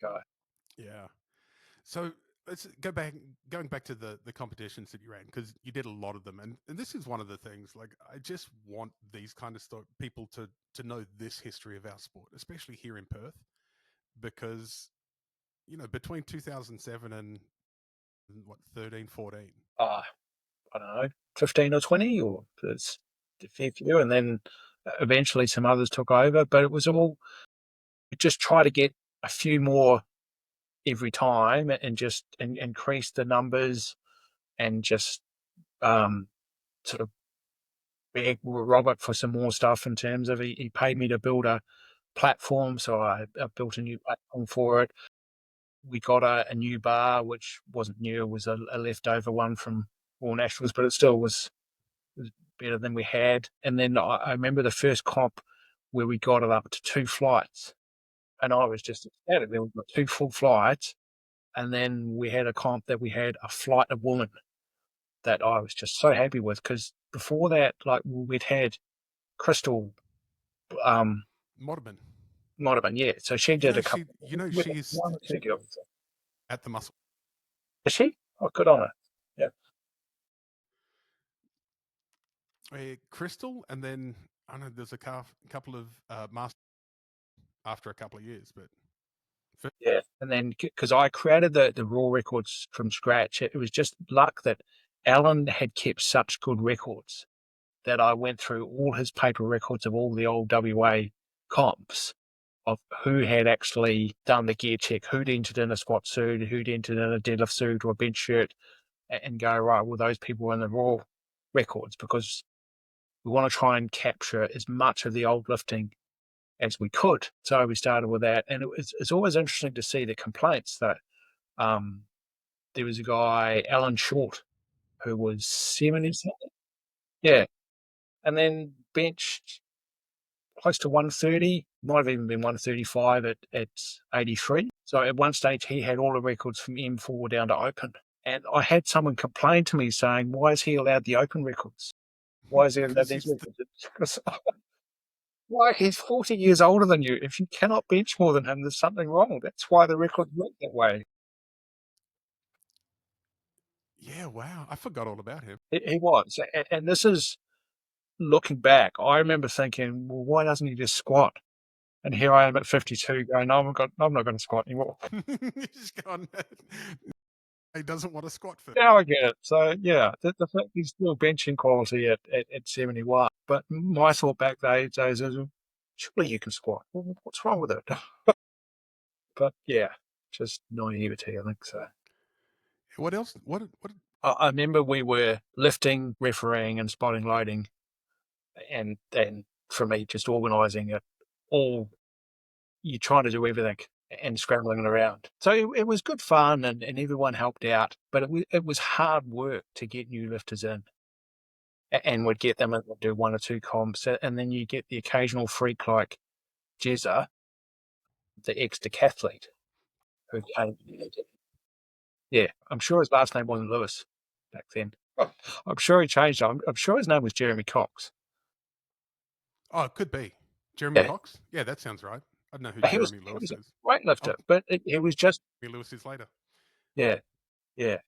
guy. Yeah. So let's going back to the competitions that you ran, because you did a lot of them, and this is one of the things. Like, I just want these kind of people to know this history of our sport, especially here in Perth, because between 2007 and what 13, 14. I don't know, 15 or 20, or it's a fair few, and then eventually some others took over. But it was all just try to get a few more every time, and just increase the numbers, and just sort of beg Robert for some more stuff in terms of he paid me to build a platform, so I built a new platform for it. We got a new bar, which wasn't new; it was a leftover one from All Nationals, but it still was better than we had. And then I remember the first comp where we got it up to 2 flights, and I was just ecstatic. Then we got 2 full flights, and then we had a comp that we had a flight of women that I was just so happy with, because before that, like, we'd had Crystal, um, Modern. might have been, yeah. So she You did know a she couple. you know We had she's one or two girls. at the muscle. Is she? Oh, good on her. Yeah. Crystal, and then I know there's a couple of masters after a couple of years, but Yeah. And then because I created the raw records from scratch, it was just luck that Alan had kept such good records that I went through all his paper records of all the old WA comps of who had actually done the gear check, who'd entered in a squat suit, who'd entered in a deadlift suit or a bench shirt, and go, right, well, those people were in the raw records, because we want to try and capture as much of the old lifting as we could. So we started with that, and it's always interesting to see the complaints that there was a guy, Alan Short, who was 70 something. Yeah. And then benched close to 130, might have even been 135 at 83. So at one stage, he had all the records from M4 down to open. And I had someone complain to me saying, why is he allowed the open records? Why is he allowed because these he's records? Why? He's 40 years older than you. If you cannot bench more than him, there's something wrong. That's why the records work that way. yeah, wow, I forgot all about him. He was. And this is looking back. I remember thinking, well, why doesn't he just squat? And here I am at 52 going, no, I'm not going to squat anymore. He's just gone. He doesn't want to squat for. Now I get it. So, yeah, the fact he's still benching quality at 71. But my thought back those days is, surely you can squat. Well, what's wrong with it? But yeah, just naivety, I think so. What else? What? I remember we were lifting, refereeing, and spotting loading, and for me, just organising it all. You're trying to do everything and scrambling around. So it was good fun, and everyone helped out, but it was hard work to get new lifters in, and we'd get them and we'd do one or two comps, and then you get the occasional freak like Jezza, the ex-decathlete, who came. Yeah, I'm sure his last name wasn't Lewis back then. I'm sure he changed it. I'm sure his name was Jeremy Cox. Oh, it could be Jeremy Yeah, Cox. Yeah, that sounds right. I don't know who he was Jeremy he Lewis was a is. weightlifter, Oh, but it was just Jeremy Lewis is later. yeah, yeah.